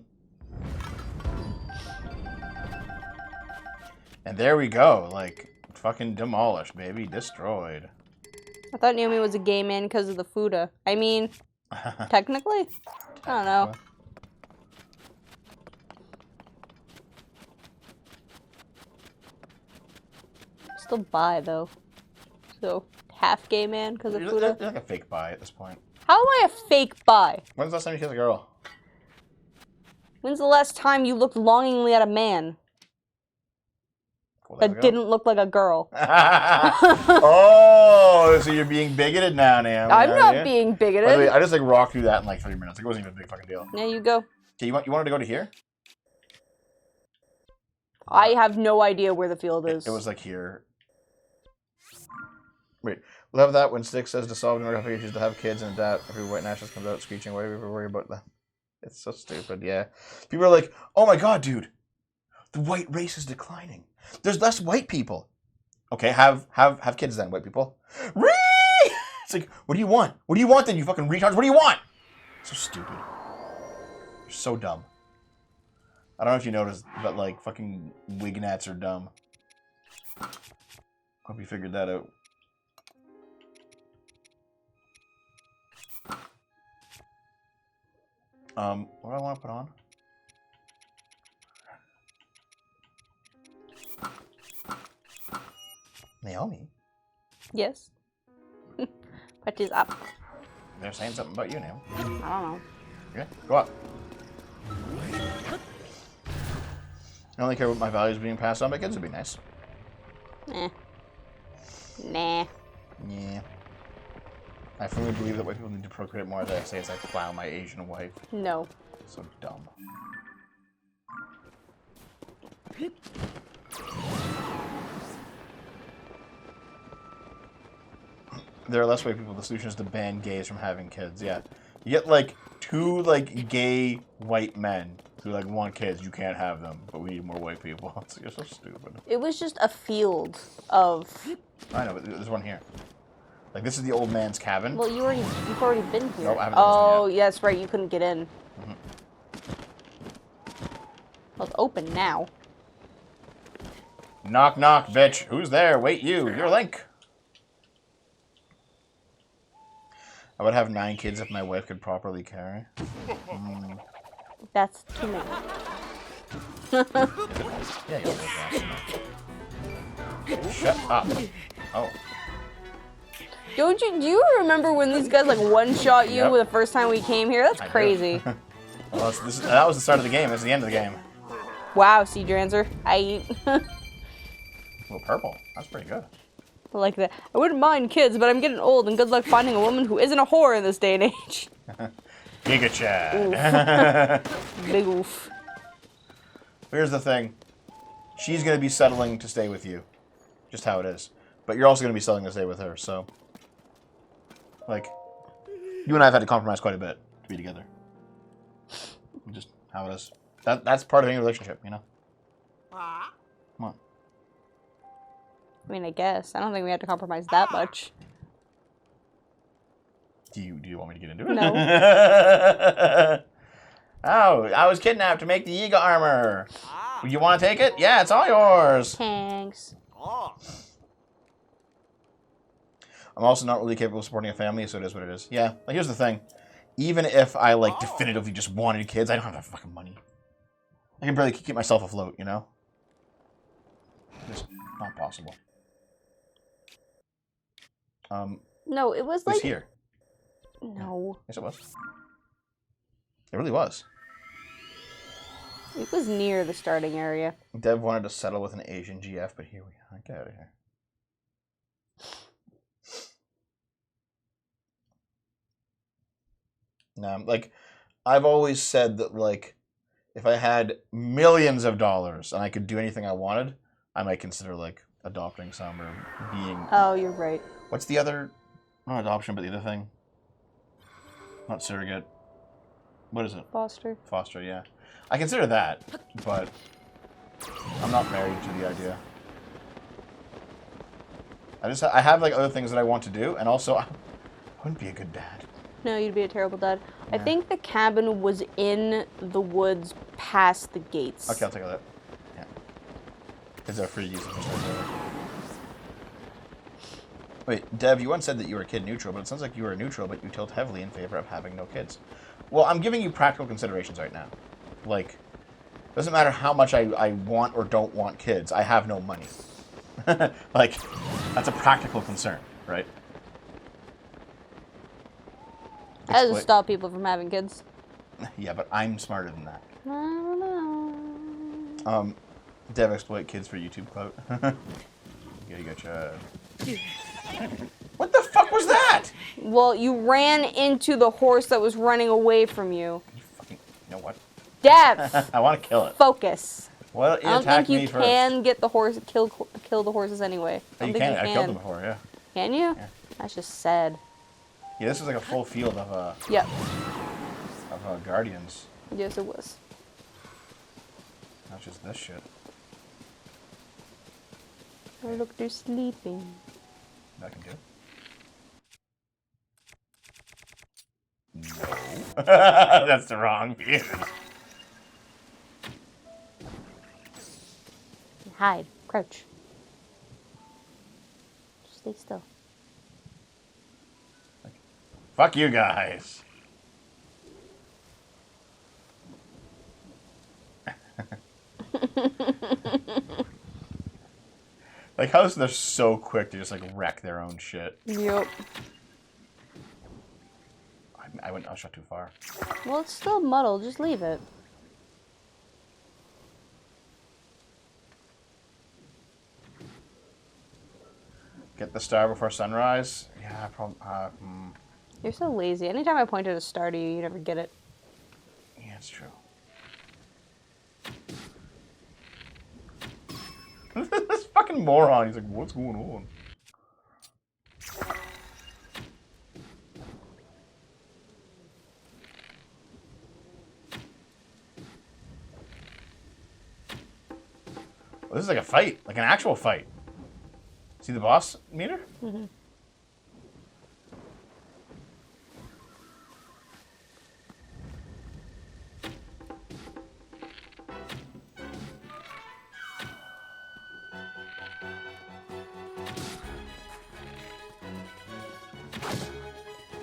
And there we go, like, fucking demolished, baby, destroyed. I thought Naomi was a gay man because of the Fuda. I mean, technically? I don't know. Still bi, though. So, half gay man because of You're Fuda? like a fake bi at this point. How am I a fake bi? When's the last time you kissed a girl? When's the last time you looked longingly at a man that didn't look like a girl? Oh, so you're being bigoted now, Nam. I'm not being bigoted. By the way, I just like rocked through that in like 3 minutes. Like, it wasn't even a big fucking deal. There you go. Okay, you wanted to go to here? I have no idea where the field is. It was like here. Wait, love that when Stick says to solve demographic issues to have kids and that every white nationalist comes out screeching, why do we ever worry about that? It's so stupid, yeah. People are like, oh my god, dude, the white race is declining. There's less white people. Okay, have kids then, white people. It's like, what do you want? What do you want then, you fucking retards? What do you want? So stupid. You're so dumb. I don't know if you noticed, but like fucking wignats are dumb. Hope you figured that out. What do I want to put on? Naomi? Yes. What is up? They're saying something about you, Naomi. I don't know. Okay, go up. I only care about my values being passed on by kids would be nice. Eh. Nah. Yeah. I firmly believe that white people need to procreate more, as I say as I plow my Asian wife. No. So dumb. There are less white people. The solution is to ban gays from having kids. Yeah. You get like 2 like gay white men who like want kids. You can't have them, but we need more white people. You're so stupid. It was just a field of... I know, but there's one here. Like, this is the old man's cabin. Well, you've already been here. Nope, I haven't done this one yet. Yeah, that's right. You couldn't get in. Well, it's open now. Knock, knock, bitch. Who's there? Wait, you. You're Link. I would have 9 kids if my wife could properly carry. That's too many. Yeah, you'll live that. Shut up. Oh. Do you remember when these guys like one-shot you Yep. the first time we came here? That's I do. crazy. Well, that was the start of the game. This is the end of the game. Wow, Sea Drancer. I eat. Well, purple. That's pretty good. I like that. I wouldn't mind kids, but I'm getting old, and good luck finding a woman who isn't a whore in this day and age. Giga Chad. Big oof. Here's the thing. She's going to be settling to stay with you. Just how it is. But you're also going to be settling to stay with her, so... Like, you and I have had to compromise quite a bit to be together. Just how it is. That's part of any relationship, you know? Come on. I mean, I guess. I don't think we had to compromise that much. Do you want me to get into it? No. Oh, I was kidnapped to make the Yiga armor. You want to take it? Yeah, it's all yours. Thanks. I'm also not really capable of supporting a family, so it is what it is. Yeah, like here's the thing. Even if I like definitively just wanted kids, I don't have that fucking money. I can barely keep myself afloat, you know? Just not possible. No, it was It was like... here. No. Yes, it was. It really was. It was near the starting area. Dev wanted to settle with an Asian GF, but here we are. Get out of here. No, like, I've always said that, like, if I had millions of dollars and I could do anything I wanted, I might consider, like, adopting some or being... Oh, you're right. What's the other... Not adoption, but the other thing? Not surrogate. What is it? Foster. Foster, yeah. I consider that, but I'm not married to the idea. I have, like, other things that I want to do, and also, I wouldn't be a good dad. No, you'd be a terrible dad. Yeah. I think the cabin was in the woods past the gates. Okay, I'll take a look. Yeah. Because they're free to use it. Wait, Dev, you once said that you were kid neutral, but it sounds like you were neutral, but you tilt heavily in favor of having no kids. Well, I'm giving you practical considerations right now. Like, doesn't matter how much I want or don't want kids, I have no money. Like, that's a practical concern, right? That doesn't stop people from having kids. Yeah, but I'm smarter than that. I don't know. Dev exploit kids for YouTube quote. You gotcha. What the fuck was that? Well, you ran into the horse that was running away from you. You fucking, you know what? Dev! I want to kill it. Focus. Well, it I don't attacked think me you first. can get the horse, kill the horses anyway. I Oh, don't you think can. you I can. killed them before, yeah. Can you? Yeah. That's just sad. Yeah, this was like a full field Yep. of guardians. Yes, it was. Not just this shit. Oh, look, they're sleeping. I can do. No. That's the wrong view. Hide. Crouch. Just stay still. Fuck you guys. Like, how they're so quick to just, like, wreck their own shit. Yep. I shot too far. Well, it's still muddled. Just leave it. Get the star before sunrise? Yeah, probably. You're so lazy. Anytime I point at a star to you, you never get it. Yeah, it's true. This fucking moron. He's like, what's going on? Well, this is like a fight. Like an actual fight. See the boss meter? Mm-hmm.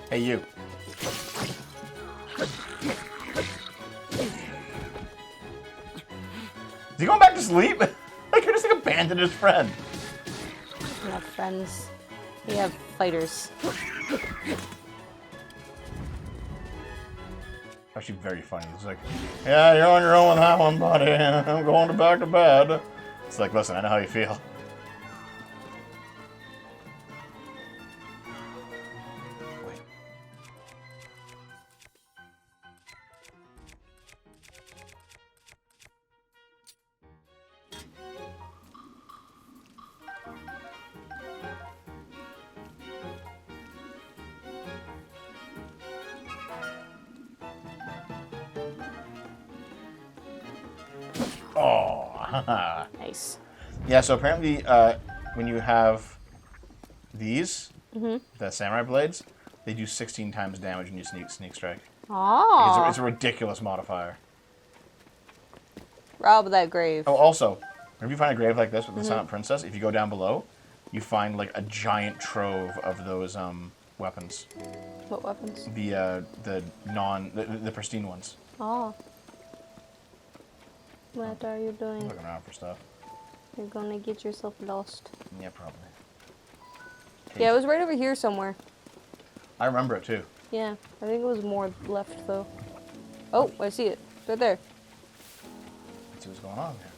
Hey, you. Is he going back to sleep? Like, I just like abandoned his friend. We have friends. We have fighters. Actually, very funny. He's like, yeah, you're on your own with that one, buddy. I'm going back to bed. It's like, listen, I know how you feel. Wait. Oh. Nice. Yeah, so apparently when you have these, the samurai blades, they do 16 times damage when you sneak strike. Oh. It's a ridiculous modifier. Rob that grave. Oh, also, whenever you find a grave like this with the Silent Princess, if you go down below, you find like a giant trove of those weapons. What weapons? The pristine ones. Oh. What are you doing? Looking around for stuff. You're gonna get yourself lost. Yeah, probably. Yeah, it was right over here somewhere. I remember it too. Yeah, I think it was more left though. Oh, I see it. It's right there. Let's see what's going on here.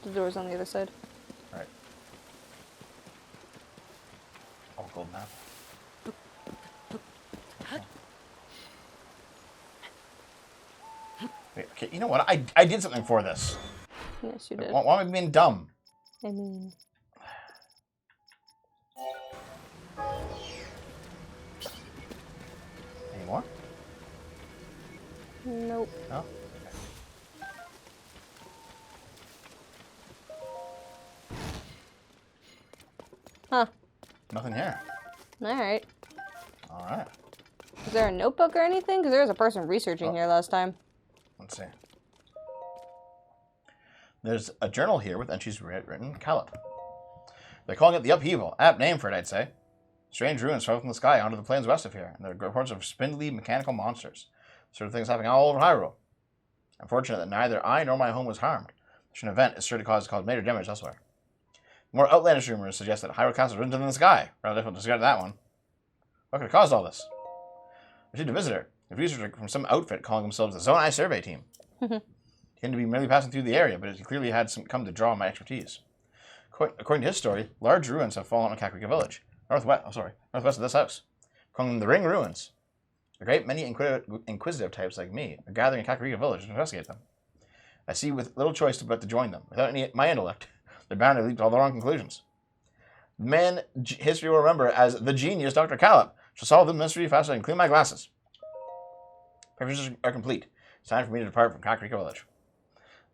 The door's on the other side. Right. Oh, golden apple. Wait, okay, you know what? I did something for this. Yes, you did. Why am I being dumb? I mean, Any more? nope. No? Huh. Nothing here. Alright. Alright. Is there a notebook or anything? Because there was a person researching here last time. Let's see. There's a journal here with entries written Calip. They're calling it the Upheaval. Apt name for it, I'd say. Strange ruins fell from the sky onto the plains west of here, and there are reports of spindly mechanical monsters. Sort of things happening all over Hyrule. Unfortunate that neither I nor my home was harmed. Such an event is sure to cause major damage elsewhere. More outlandish rumors suggest that Hyrule Castle has risen in the sky. Rather difficult to discard that one. What could have caused all this? I received a visitor. A researcher from some outfit calling themselves the Zone Eye Survey Team. He seemed to be merely passing through the area, but he clearly had come to draw on my expertise. According to his story, large ruins have fallen on Kakariko Village, northwest of this house, calling them the Ring Ruins. A great many inquisitive types like me are gathering in Kakariko Village to investigate them. I see with little choice but to join them. Without my intellect, they're bound to lead to all the wrong conclusions. The man history will remember as the genius Dr. Calip shall solve the mystery faster than clean my glasses. Preparations are complete. It's time for me to depart from Kakariko Village.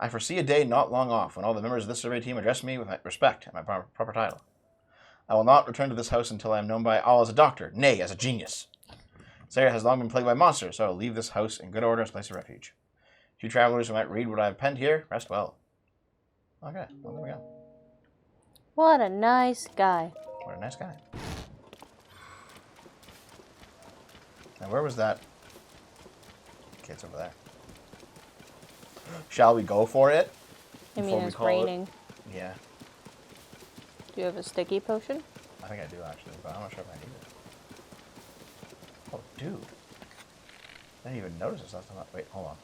I foresee a day not long off when all the members of this survey team address me with respect and my proper title. I will not return to this house until I am known by all as a doctor, nay, as a genius. This area has long been plagued by monsters, so I will leave this house in good order as a place of refuge. If you travelers who might read what I have penned here, rest well. Okay, well, there we go. What a nice guy. What a nice guy. Now, where was that? Okay, it's over there. Shall we go for it? I mean, Before we it's call it? raining. Yeah, Do you have a sticky potion? I think I do actually, but I'm not sure if I need it. Oh, dude. I didn't even notice this last time. Wait, hold on.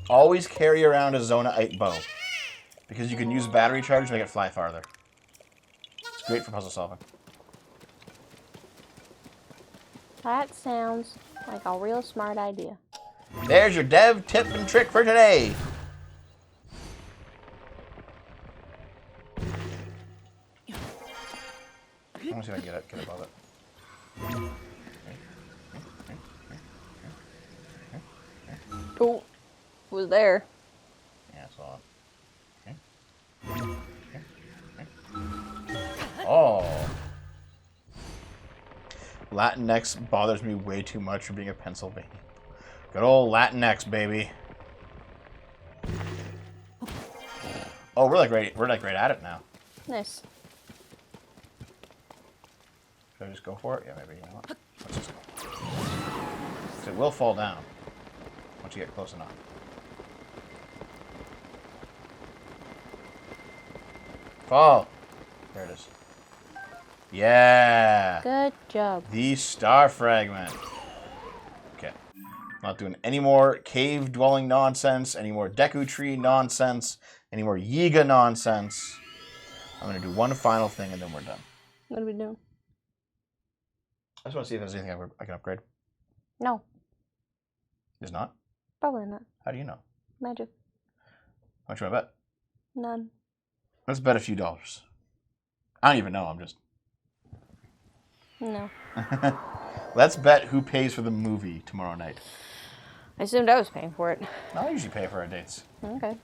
Always carry around a Zonite bow, because you can use battery charge to make it fly farther. It's great for puzzle solving. That sounds like a real smart idea. There's your dev tip and trick for today. I want to see if I can get above it. Oh, it was there. Yeah, I saw it. Oh. Latinx bothers me way too much for being a Pennsylvania. Good old Latinx, baby. Oh, we're like right at it now. Nice. Should I just go for it? Yeah, maybe. You know what? Let's just go. 'Cause it will fall down once you get close enough. Fall. There it is. Yeah. Good job. The star fragment. Okay. Not doing any more cave dwelling nonsense, any more Deku tree nonsense, any more Yiga nonsense. I'm going to do one final thing and then we're done. What are we doing? I just want to see if there's anything I can upgrade. No, There's not? probably not. How do you know? Magic. How much do I bet? None. Let's bet a few dollars. I don't even know. I'm just... No. Let's bet who pays for the movie tomorrow night. I assumed I was paying for it. I usually pay for our dates. Okay.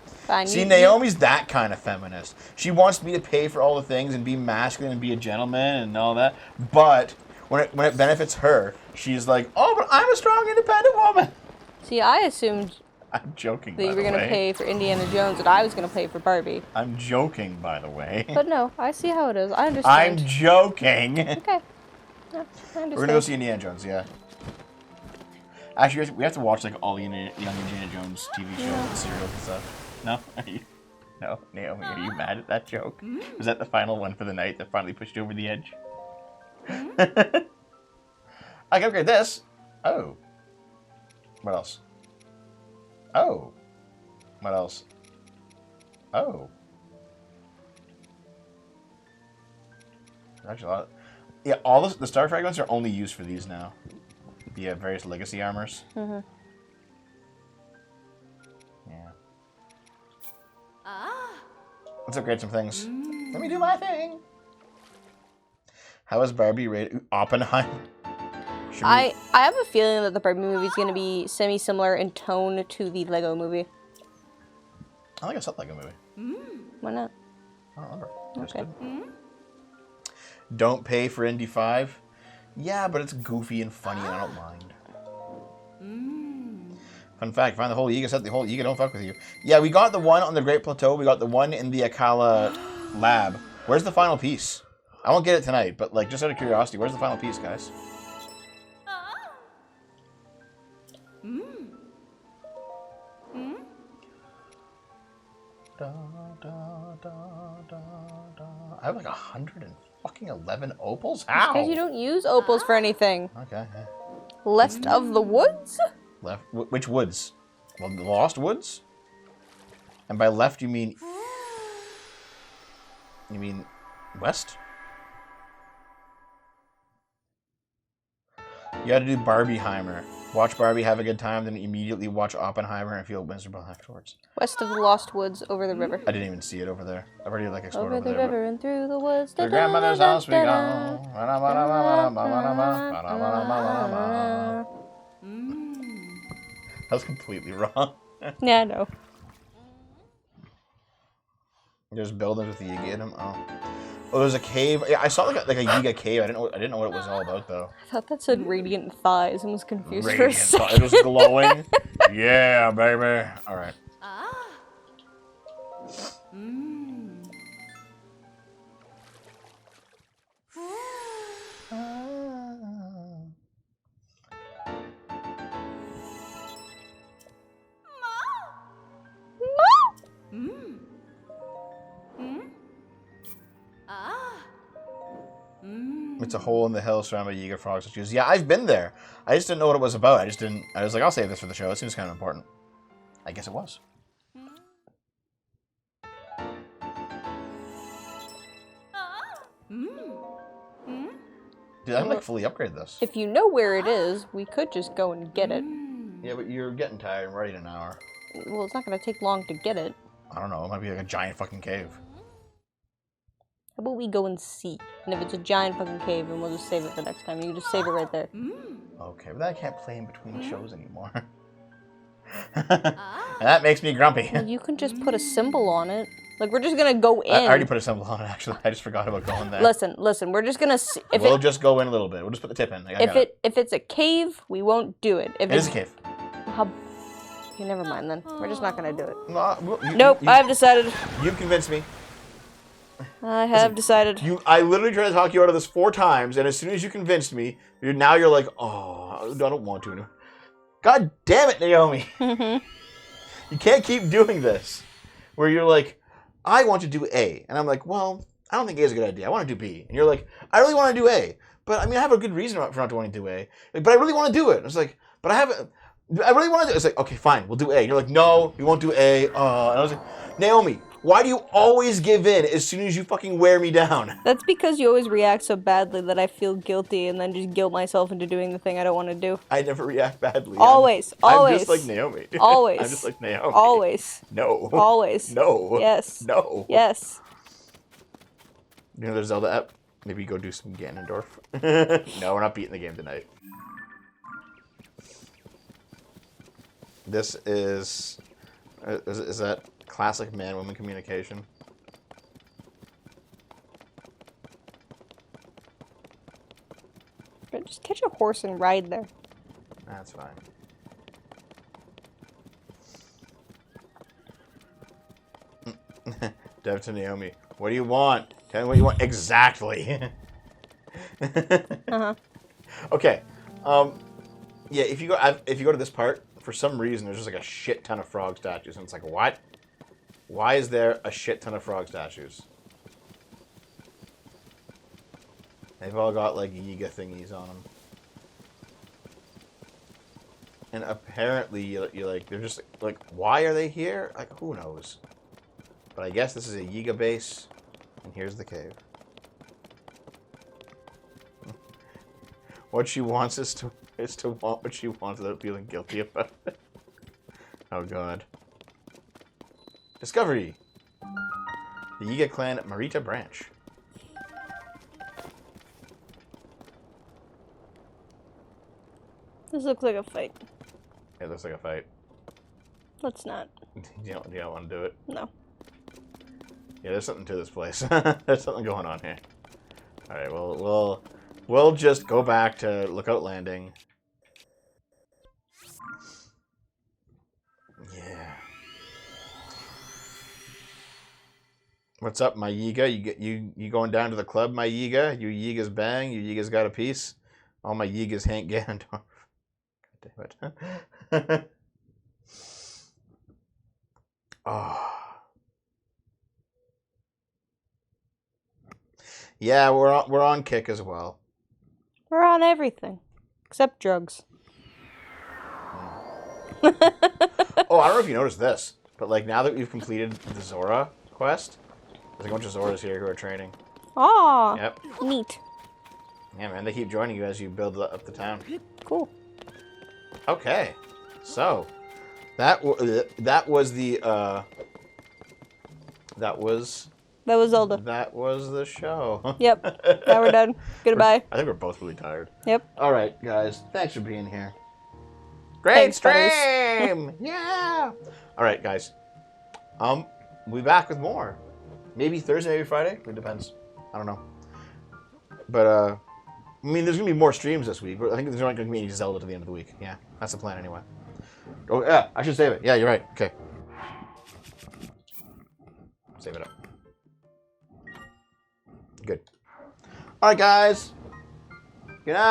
Fine. See, Naomi's that kind of feminist. She wants me to pay for all the things and be masculine and be a gentleman and all that. But when it benefits her, she's like, oh, but I'm a strong, independent woman. See, I assumed I'm joking, that by you the were going to way. pay for Indiana Jones and I was going to pay for Barbie. I'm joking, by the way. But no, I see how it is. I I'm understand. joking. Okay. No, I understand. We're going to go see Indiana Jones, yeah. Actually, we have to watch like all the young Indiana Jones TV shows and serials and stuff. No? No, Naomi, are you mad at that joke? Was that the final one for the night that finally pushed you over the edge? I can upgrade this. Oh. What else? Oh. What else? Oh. There's actually a lot. Yeah, all the star fragments are only used for these now. The various legacy armors. Mm-hmm. Yeah. Let's upgrade some things. Let me do my thing. How is Barbie rated? Oppenheimer. I have a feeling that the Barbie movie is going to be semi-similar in tone to the Lego movie. I think I saw the Lego movie. Why not? I don't remember. I just Okay. did. Don't pay for Indy 5. Yeah, but it's goofy and funny and I don't mind. Fun fact, find the whole Yiga set, the whole Yiga don't fuck with you. Yeah, we got the one on the Great Plateau, we got the one in the Akala lab. Where's the final piece? I won't get it tonight, but like just out of curiosity, where's the final piece, guys? Da, da, da, da, da. I have like 111 opals? How? Because you don't use opals for anything. Okay. Left of the woods? Left. Which woods? Well, the Lost Woods? And by left, you mean... You mean west? You gotta do Barbieheimer. Watch Barbie, have a good time, then immediately watch Oppenheimer and feel miserable afterwards. West of the Lost Woods, over the river. I didn't even see it over there. I've already like explored Over over the there. river and through the woods. To grandmother's house we go. That was completely wrong. Yeah, no. There's buildings with the Yiga in them. Oh, there's a cave. Yeah, I saw like a Yiga cave. I didn't know what it was all about though. I thought that said radiant thighs and was confused Radiant for a second. thought. It was glowing. Yeah, baby. All right. It's a hole in the hill surrounded by Yiga frogs. She goes, yeah, I've been there. I just didn't know what it was about. I was like, I'll save this for the show. It seems kind of important. I guess it was. Dude, I'm like fully upgrade this. If you know where it is, we could just go and get it. Yeah, but you're getting tired. I'm ready in an hour. Well, it's not going to take long to get it. I don't know. It might be like a giant fucking cave. How about we go and see? And if it's a giant fucking cave, then we'll just save it for next time. You just save it right there. Okay, but then I can't play in between shows anymore. And that makes me grumpy. Well, you can just put a symbol on it. Like, we're just going to go in. I already put a symbol on it, actually. I just forgot about going there. Listen. We're just going to see. We'll just go in a little bit. We'll just put the tip in. If it's a cave, we won't do it. If It is a cave. How, Okay, never mind then. We're just not gonna do it. Well, Nope, I've decided. You've convinced me. I have decided. I literally tried to talk you out of this 4 times, and as soon as you convinced me, now you're like, oh, I don't want to anymore. God damn it, Naomi. You can't keep doing this. Where you're like, I want to do A. And I'm like, well, I don't think A is a good idea. I want to do B. And you're like, I really want to do A. But, I mean, I have a good reason for not wanting to do A. Like, but I really want to do it. I was like, but I really want to do it. It's like, okay, fine, we'll do A. And you're like, no, we won't do A. And I was like, Naomi, why do you always give in as soon as you fucking wear me down? That's because you always react so badly that I feel guilty and then just guilt myself into doing the thing I don't want to do. I never react badly. Always. I'm just like Naomi. Always. I'm just like Naomi. Always. No. Always. No. Yes. No. Yes. You know the Zelda app? Maybe go do some Ganondorf. No, we're not beating the game tonight. This is that classic man-woman communication? Just catch a horse and ride there. That's fine. Dev to Naomi, what do you want? Tell me what you want exactly. Okay. Yeah, if you go to this part, for some reason there's just like a shit ton of frog statues, and it's like, what? Why is there a shit ton of frog statues? They've all got like Yiga thingies on them. And apparently, you're like, they're just like, why are they here? Like, who knows? But I guess this is a Yiga base, and here's the cave. What she wants is to want what she wants without feeling guilty about it. Oh god. Discovery! The Yiga clan Marita branch. This looks like a fight. It looks like a fight. Let's not. You don't want to do it? No. Yeah, there's something to this place. There's something going on here. Alright, we'll just go back to Lookout Landing. Yeah. What's up, my Yiga? You going down to the club, my Yiga? You Yigas bang? You Yigas got a piece? All my Yigas ain't Ganondorf. God damn it. Oh. Yeah, we're on kick as well. We're on everything. Except drugs. Oh, I don't know if you noticed this, but like now that we've completed the Zora quest, there's a bunch of Zoras here who are training. Aw. Yep. Neat. Yeah, man, they keep joining you as you build up the town. Cool. Okay, so that was the That was Zelda. that was the show. Yep. Now we're done. Goodbye. I think we're both really tired. Yep. All right, guys, thanks for being here. Great Thanks, buddies. stream! Yeah! All right, guys. We'll be back with more. Maybe Thursday, maybe Friday. It depends. I don't know. But, I mean, there's going to be more streams this week, but I think there's not going to be any Zelda to the end of the week. Yeah, that's the plan anyway. Oh, yeah, I should save it. Yeah, you're right. Okay. Save it up. Good. All right, guys. Good night.